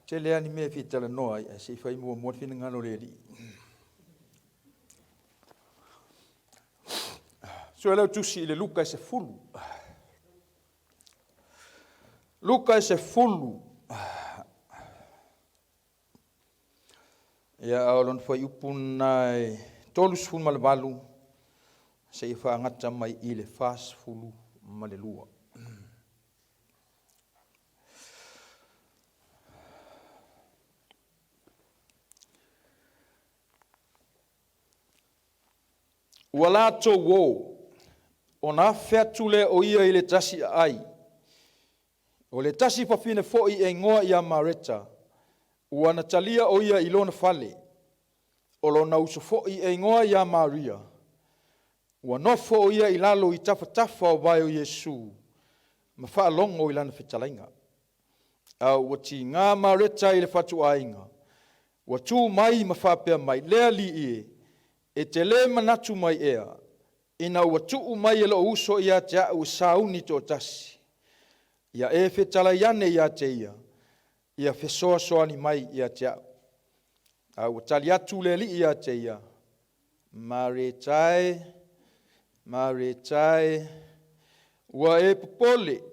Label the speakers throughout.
Speaker 1: Te lea ni mea fitala noa ai, se fai mua mua fina ngano le li. So lau tusi ile Luka se fulu. Luka se fulu. Ia aolon fai upunai tolus fulu malabalu. Se ifa ngata mai ile fast fulu malelua. Walato wo ona featule o ia ile tasi ai. O le tasi papine foi e ngoa ia mareta. Wana talia o ia ilona fale. O lona uso foi e ngoa ia Maria. Wanofo o ia ilalo i tafa o vai o Yesu. Mawha longo ilana fitalainga. Au wati ngā mareta ile fatu ainga. Watu mai mawhapea mai lea li ie. E te le manatu mai ea. Ina watu mai e lo uso ia te au sauni to tasi. Ia e fetala iane ia te ia. Ia fesoa soani mai ia te au. Au tali atu le li ia te ia. Maretai. Ua e popole.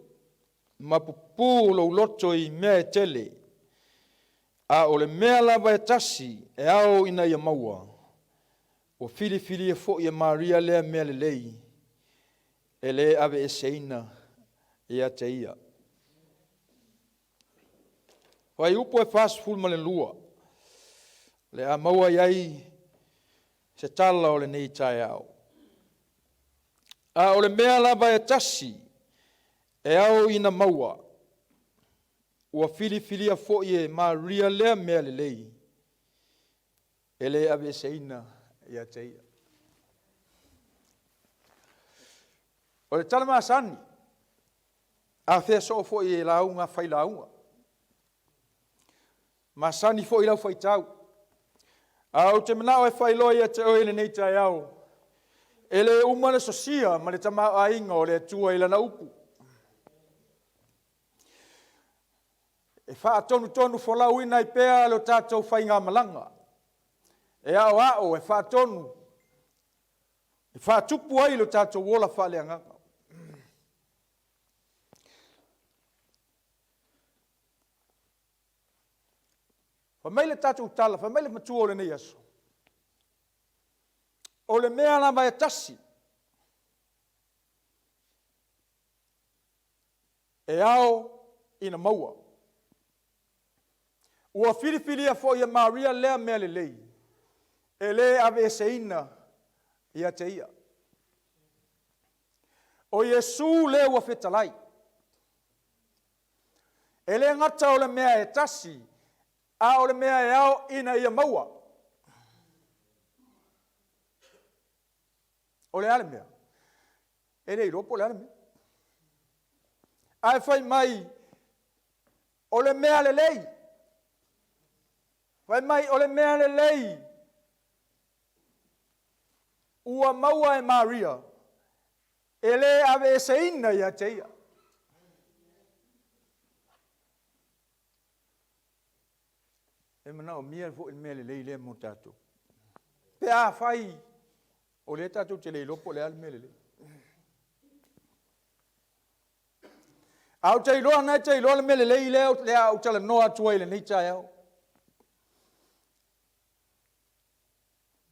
Speaker 1: Mapupu lo loto i mea e tele. A ole mea lava e tasi e au ina ia maua. O fili e fo ia Maria lea mea lelei. E le ave e seina ia te ia. Wai upo e fast full male lua. Le a maua iai se tala o le nei tai au. A o le mea lava e tasi e au ina maua. Ua fili a fo ia Maria lea mea lelei. E le ave e seina ia te ia. O le tala maasani. A fea so fo i launga fai launga. Maasani fo i lau fai tau. A o te manao e fai loa ia te oile nei tai au. E le umane sosia ma le tama a inga o le tua ila na upu. E faa tonu fo lau ina i pea lo tātou fai ngā malanga. E ao e faa tonu. E faa tupu ai lo tātou wola faa lea nganga. Fa mai le tātou tala, fa mai le matua o le nei aso. O le mea la mai tasi. E ao ina maua. Ua fili fo ia Maria lea mea le lei. E le ave e seina ia te ia. O Yesu le ua fetalai. E le ngata o le mea e tasi. A o le mea e ao ina ia maua. O le ale mea. E nei ropo le ale mea. Ai fai mai o le mea le lei. Fai mai o le mea le lei. Ua maua e Maria. E le ave e seina ia te ia. E mana o mia fo il mele le mo tato. Pe a fai o le tato te le lopo le al mele le. Au te loa na te loa le mele le au tala noa tua ile nei tai au.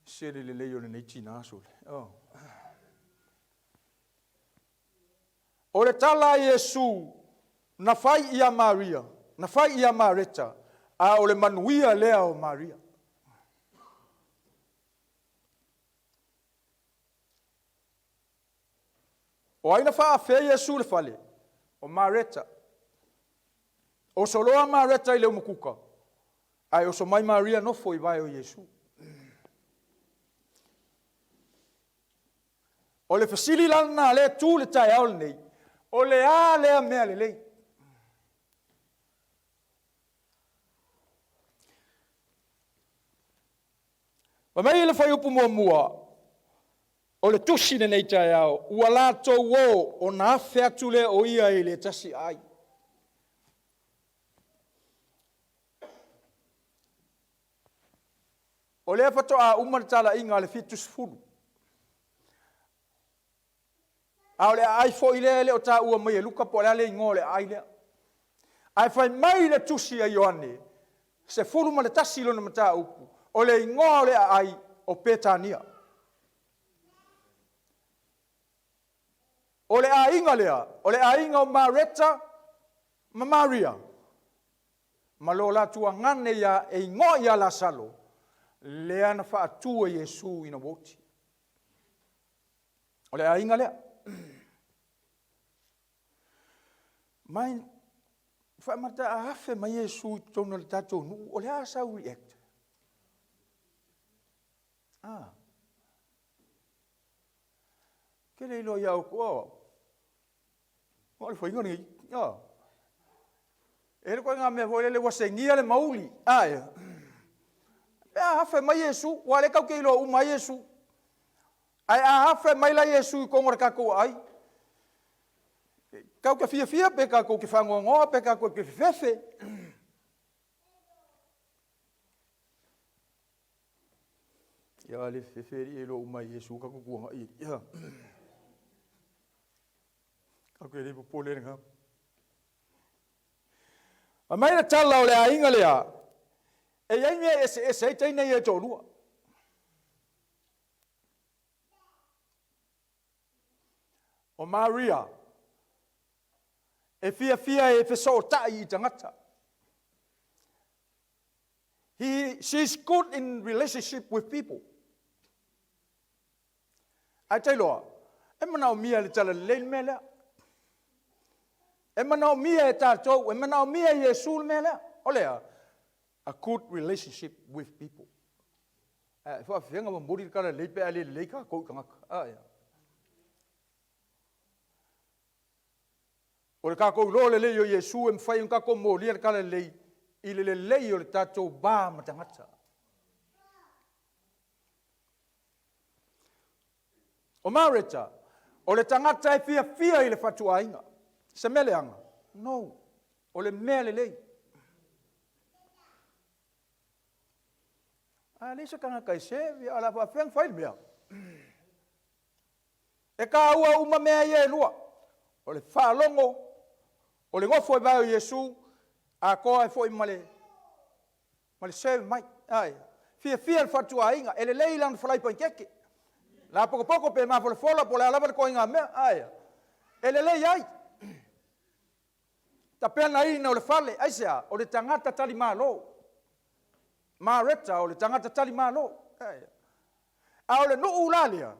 Speaker 1: Sere le o le nei tina asole. Oh. O le tala Yesu na fai ia Maria, na fai ia Mareta. A o le manuia lea o Maria. O aina faa fea Yesu le fale. O Mareta. O soloa Mareta i leo mukuka. Ai o so mai Maria no foi vai o Yesu. O le fasili lana le tu le tai au nei. O le a lea mea le lei. Ma mai le fai upu mua. O le tusi nei tai au. Ua lato wo o na afe atu le o ia i le tasi ai. O le fatoa uma tala inga le fitus fulu. A le ai fo ile le o ta ua mai luka po le ngole ai le. Ai fai mai le tusi a Ioane. Se fulu ma le tasi lona mata upu. O le ngole ai o Petania. O le ainga lea, o le ainga o Mareta, ma Maria. Ma lo la tua ngane ia e ngo ia la salo. Le ana fa atua Yesu ina woti. O le ainga lea. Mai fa mata a hafe ma Yesu tonu le tatou nu o le asa react. Ke le lo ia ko. O le foi ngoni. E ko nga me foi le wasengia le mauli. Ai. Pe a hafe ma Yesu, wa le kau ke lo u ma Yesu. Ai a hafe mai la Yesu ko ngor ka ko ai. Kau ke fia pe ka ko ke fango ngo pe ka ko ke fefe. Ya le fefe e lo u ma Yesu ka ko ko ai. Ya. Ka ko le po le nga. A mai na tala o le ainga lea. E ai me ese tai nei e tolu. O Maria. E fia e feso tai I tangata. She's good in relationship with people. I tell you, e mana o mia le tala le mele. E mana o mia e tatou, e mana o mia Yesu le mele. Olea, a good relationship with people. Fa fenga mo mori kala le pe ale le ka ko kanga. O le kako lo le yo Yesu em fai un kako mo le kala le ile le yo le tatou ba matangata. O Mareta, o le tangata e fia ile fatuainga. Se mele anga. No. O le mele le. Le se kanga kai se ala fa feng fai bia. E ka ua uma mea ye lua. O le fa longo. O le ngofo ba Yesu a ko e foi male. Male se mai. Ai. Fia le fatuainga ele leilan falai pa keke. La poco pe ma fola po la lava ko inga me. Ai. Ele lei ai. Ta pena ina o le fale, aisea, o le tangata tali malo. Mareta o le tangata tali malo. A o le no ulalia,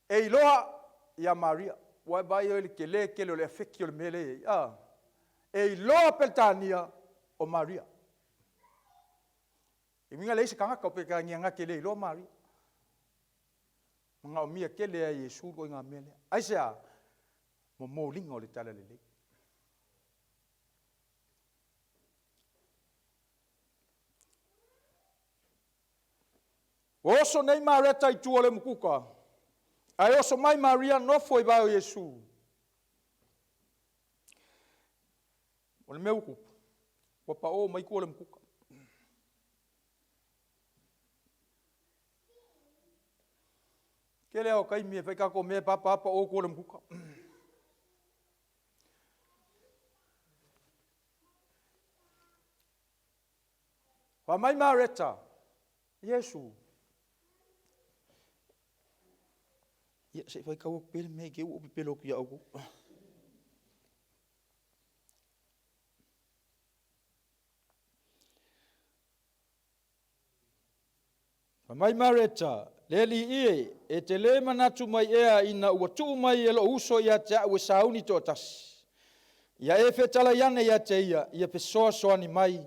Speaker 1: e iloa ia Maria. Wai bai o le kele o le afeki o le mele. E iloa peltania o Maria. E minga leise kanga kau pe ka ngianga kele iloa Maria. Mga o mia kele a Yesu ko inga mele. Aisea, mo linga o le tala lele. Oso nei Mareta I tua le mukuka. Ai oso mai Maria no foi ba o Yesu. O le meu kupu. Wa pa o mai ko le mukuka. Kele o kai mi fai ka ko me papa o ko le mukuka. Wa mai Mareta. Yesu. Ya se fai kau pele me ke u pele o ki au. Mai Mareta, leli e te le manatu mai ea ina ua tuu mai e lo uso ia te au e sauni to tas. Ia e fetala iane ia te ia pe soa soani mai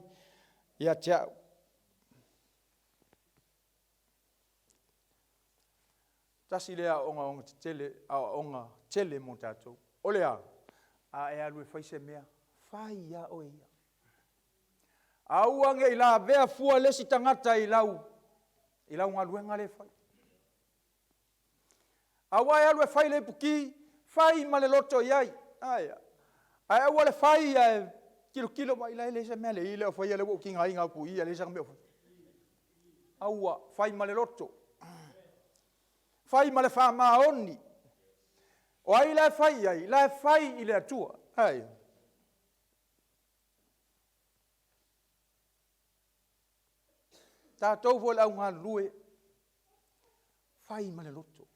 Speaker 1: ia te au. Tasi lea onga tele mo tatou. O lea, a e alue faise mea, fai ia o ia. A uange I la vea fua lesi tangata I lau ngā luenga le fai. A wai alue fai le puki, fai ma le loto iai. Aia. A ua le fai kilo mai la le se mea le I le o fai le wo ki ngai ngā pu I le sang mea fai. aua fai ma le loto fai ma le whamaoni o ai lai fai i le atua ai tātou fo lau ngā lue fai ma le loto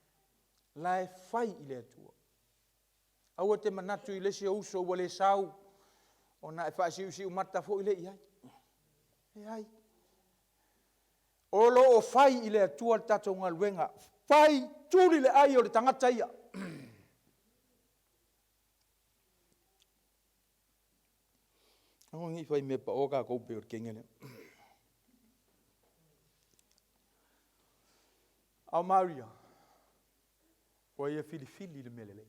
Speaker 1: lai fai i le atua aua te manatu i le se uso ua le sau o na e whaasiu mata fo i le iai e ai o lo o fai i le atua le tātou ngā luenga fai tūli le ai o le tangata ia ngi fai me pa o ka koupe o le kengene au Maria o ia filifili le melele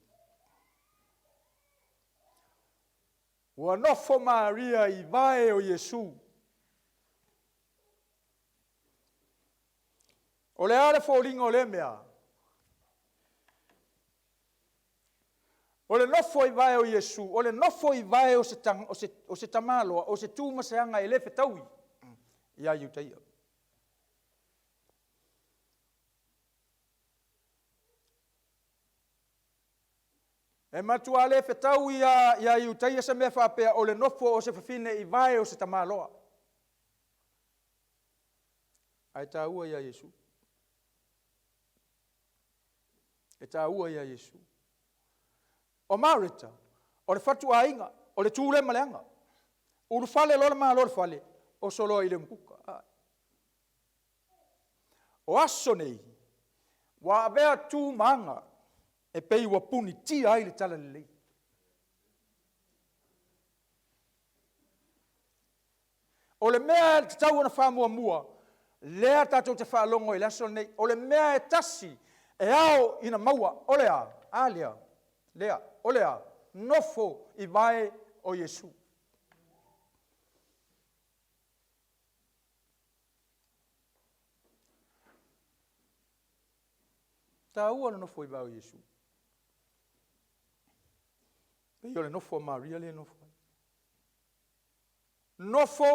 Speaker 1: ua nofo Maria i vae o Iesu o le ale fōlinga o le mea o le nofo i vae o Iesu o le nofo i vae o se tamaloa o se tūmaseanga e le fetaui ia iutaia e matua le fetau ia iutaia se mea whapea o le nofo o se whawhine i vae o se tamaloa. Ai tā ua ia Iesu. E tā ua ia Iesu. O Marita, o le whatu ainga, o le tūle maleanga. Uru whale lola maa lola whale, o solo i le mkuka. O aso nei, wa avea tū maanga, e pei wa puni ti ai le tala lelei. O le mea te tau ana whamua mua, lea tātou te whaalongo i laso nei, o le mea e tasi, e ao ina maua, o lea, a lea, lea, o lea, nofo i vai o Iesu. Tā ua le nofo i vai o Iesu. Pei o le nofo Maria le nofo. Nofo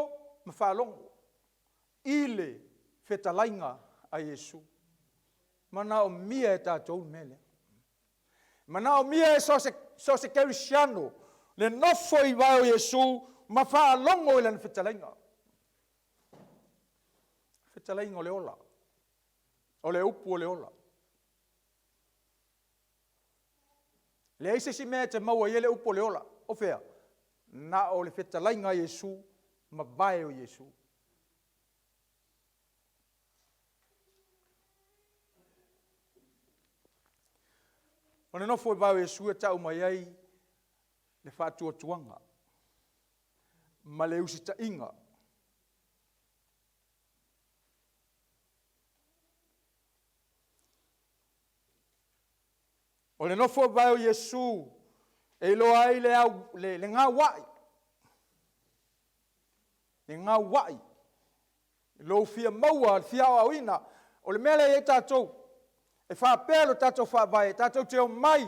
Speaker 1: ma whaalongo. Ile whetalainga a Iesu. Mana o mia e tātou mele. Mana o mia e so se kerisiano. Le nofo i vai o Iesu ma whaalongo i lana whetalainga. Whetalainga o le ola. O le upu o le ola. Le aise si mea te maua i le upo le ola, o fea, na o le whetalainga Iesu, ma vai o Iesu. O ne nofo i vai o Iesu e tau mai ai, le whātua tuanga, ma le usita inga. O le nofo vai o Iesu, e lo ai le ngā wai. Le ngā wai. Lo fia maua, fia au ina. O le mele e tātou. E whapelo tātou whawai, tātou te o mai.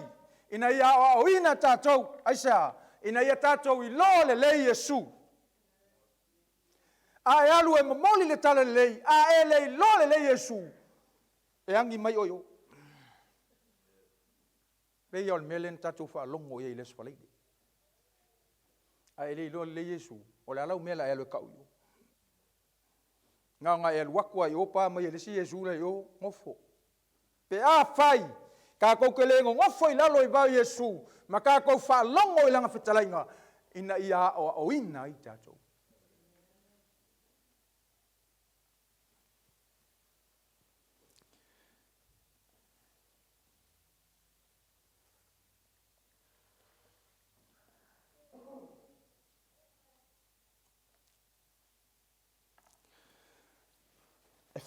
Speaker 1: Ina ia au ina tātou, aisa, ina ia tātou i lo le lei Iesu. A e alu e mamoli le tala le lei, a e le lo le lei Iesu. E angi mai oio. Pei o le melen tātou whaalongo i e lesu whaleide. A e le ilo le Iesu, o le alau mela e alu e kau yo. Ngā e alu wakua i opa mai e lesi Iesu le yo ngofo. Pe a whai, ka kou ke lengo ngofo i lalo i vau Iesu, ma ka kou whaalongo i langa whetalainga, ina ia o ina i tātou.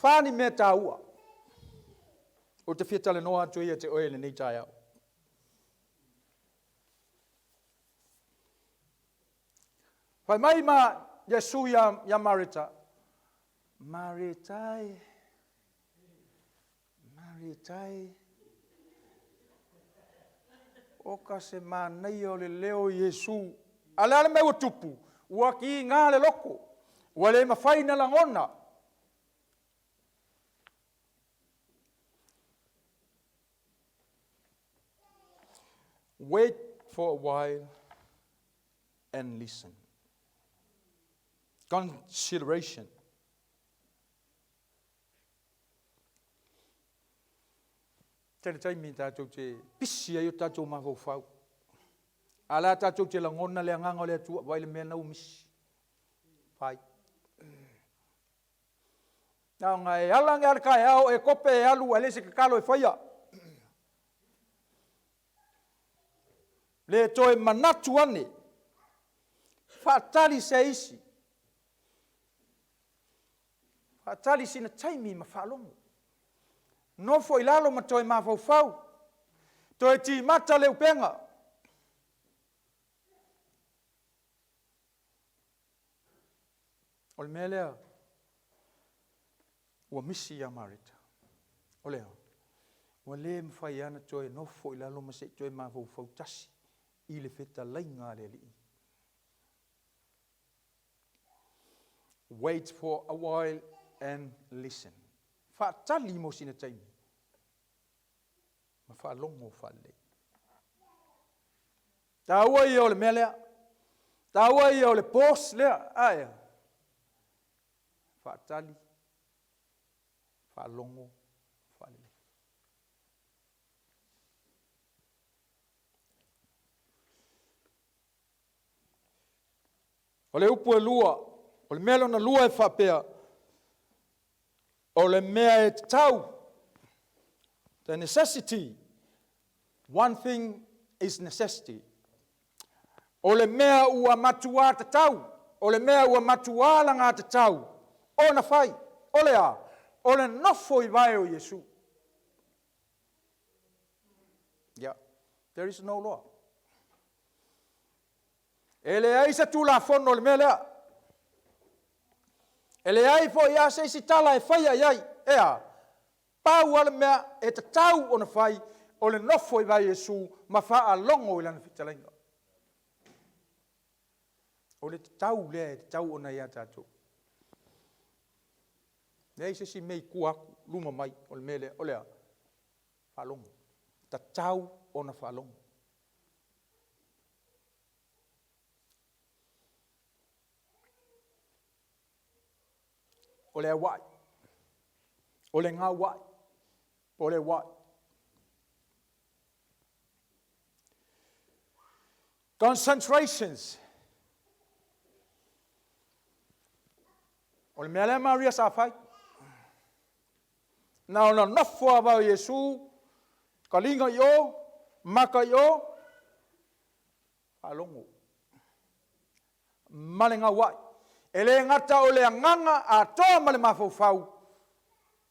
Speaker 1: Whāni mea tā ua. O te whiatale noa atu ia te oele nei tai au. Whai mai ma Iesu ia Marita. Maritai. Oka se mānei o le leo Iesu. Alale me o tupu. Ua ki ngā le loko. Ua le mawhai na langona. Wait for a while and listen. Consideration. Tēnā tai mi tātou te pisi ai o tātou mawhau. Ala tātou te langona le anganga le atua vai le mea nau misi. Pai. Nā ngai alangi arka e au e kope e alu e lese kakalo e whaia. Le toe manatu ane. Whaatari se isi. Whaatari sina taimi ma whaalongo. No fo ilalo ma toe mawhau. Toe ti mata leu penga. O le mea lea. Ua misi ia marita. O lea. Ua le mwhai ana toe no fo ilalo ma se toe mawhau tasi. I le feta lainga le li. Wait for a while and listen. Whaatali mo sina taimi. Ma whaalongo whale. Tāua i o le mea lea. Tāua i o le pos lea. Aia. Whaatali. Whaalongo whale. O le upu e lua. O le mea na lua e whapea. O le mea e tau. The necessity. One thing is necessity. O le mea ua matua te tau. O le mea ua matua langa te tau. O na whai. O le a. O le nofo I vai o Yesu. Yeah. There is no law. Ele ai sa tu la fono le mea lea. Ele ai fo ia se si tala e whaia iai. Ea. Pau ala mea e te tau o na whai. O le nofo I vai Yesu. Ma wha longo I lana whitalenga. O le te tau lea e te tau o na ia tātou. Nei se si mei kuaku. Luma mai. O le mea lea. O lea. Whalongo. Ta tau o na whalongo. O le wai. O le ngā wai. O le wai. Concentrations. O le mea lea Maria sa whai. Nā o na nofo a wau Yesu. Kalinga I o. Maka I o. Alongo. Male ngā wai. E le ngata o le anganga a toa ma le mawhau.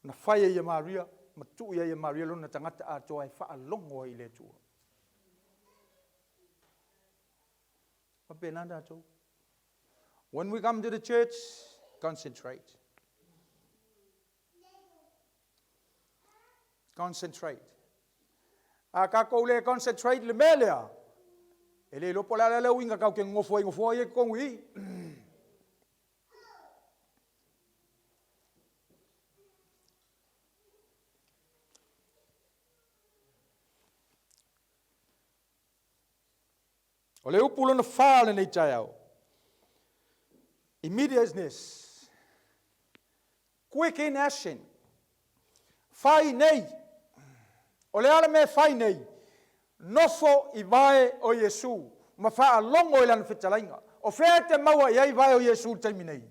Speaker 1: Na whaia I Maria. Ma tuu I Maria lona tangata a toa e whaalongo I le tua. Papenanda ato. When we come to the church, concentrate. Concentrate. A kako le concentrate le melea. E le lopo la le winga kau ke ngofo I kongi. O le upulo na whāle nei tai au. Immediateness. Quick in action. Whai nei. O le ala me whai nei. Nofo I vai o Yesu. Ma wha longo I lana whitalainga. O whea te maua I ai vai o Yesu taimi nei.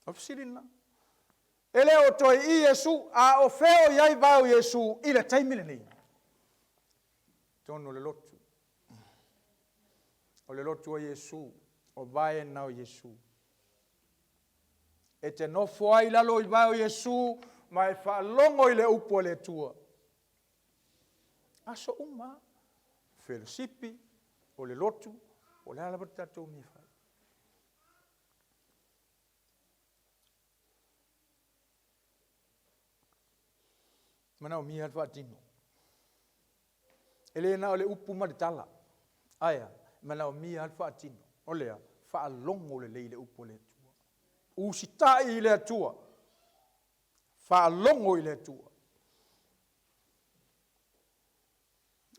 Speaker 1: O whisirina. Ele o toi I Yesu. A o whea o I ai vai o Yesu. I le taimi nei. Tono le lotu. O le lotu o Yesu. O vai na o Yesu. E te nofo ai lalo I vai o Yesu. Ma e whaalongo I le upo le tua. Aso uma. Fellowshipi. O le lotu. O le ala tatou mi whai. Mana o mi alfa tino. Ele na o le upu ma le tala. Aia. Mana o mi alfa tino. O lea. Whaalongo le lei le upo le tua. Usitai I le atua. Whaalongo I le tua.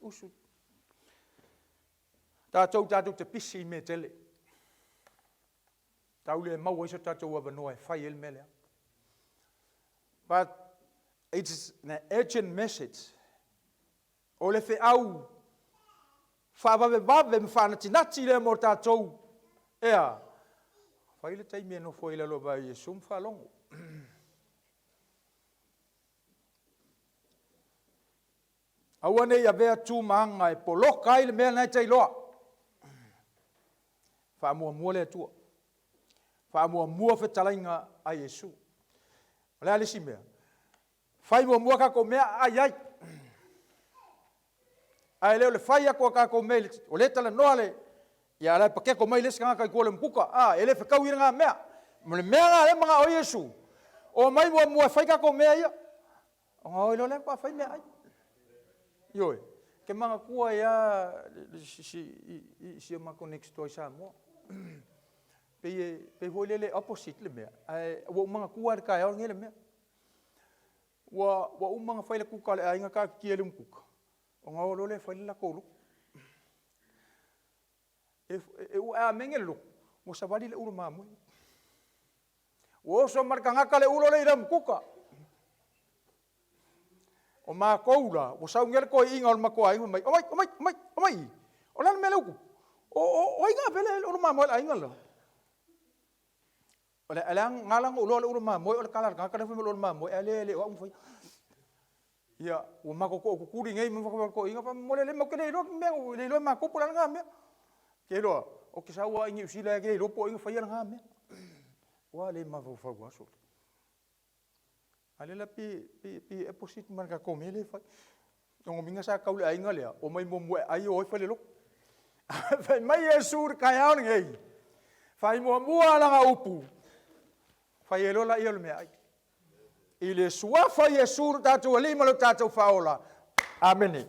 Speaker 1: usu. Tātou te pisi me tele. Tau le mau iso tātou avanoa whai el melea. But it's an urgent message. O le fe au whawawe me whanatinati le mo tātou. Ea, whai le taimi no fo ila lo ba Yesu mwhalongo. Awane ia vea tū maanga e poloka i le mea nai tei loa. Whaamua le atua. Whaamua whetalainga a Yesu. Lea lisi mea. Whai mua kako mea ai ai. Ai leo le whai ako kako mea. O le tala noa le. Ia lai pakeko mai lesi ngaka i kua le mpuka. Ele whakau ira ngā mea. Mo le mea ngā le mga o Yesu. O mai mua whai kako mea ia. O ngā oilo le kua whai mea ai. Ioi. Ke mga kua ia. Si o mako next door sa mua. Pe hoi le opposite le mea. Wa umanga kua ka ia ngele mea. Wa umanga whai le kuka le ainga ka kia le mkuka. O ngā olo le whai le la kolu. E ua menge lu. Mo savali le uru mamu. O so marka ngaka le ulo le ira mkuka. O mā koula. O sau ngele ko inga o mako ainga mai. O mai. O lana me leuku. O inga pele le uru mamu le ainga la. O le alang ngalang ulo le uru mamu. O le kalar ngaka le uru mamu. Le o umfai. Ia, o mako ko kukuri ngai mo ko inga pa mo le mo kene ro me le lo ma ko pula nga me. Ke loa, o ke saua ingi usila ke ro po inga fai nga me. Wa le ma fo wa so. Ale la pi e posit man ka ko me le fai. O minga sa ka ule ainga le o mai mo ai o fai le lo. Fai mai e sur ka ya ngai. Fai mo mua la nga upu. Fai lo la ia me ai. Ile suafa Yesu tātou alima lo tātou whaola. Amen.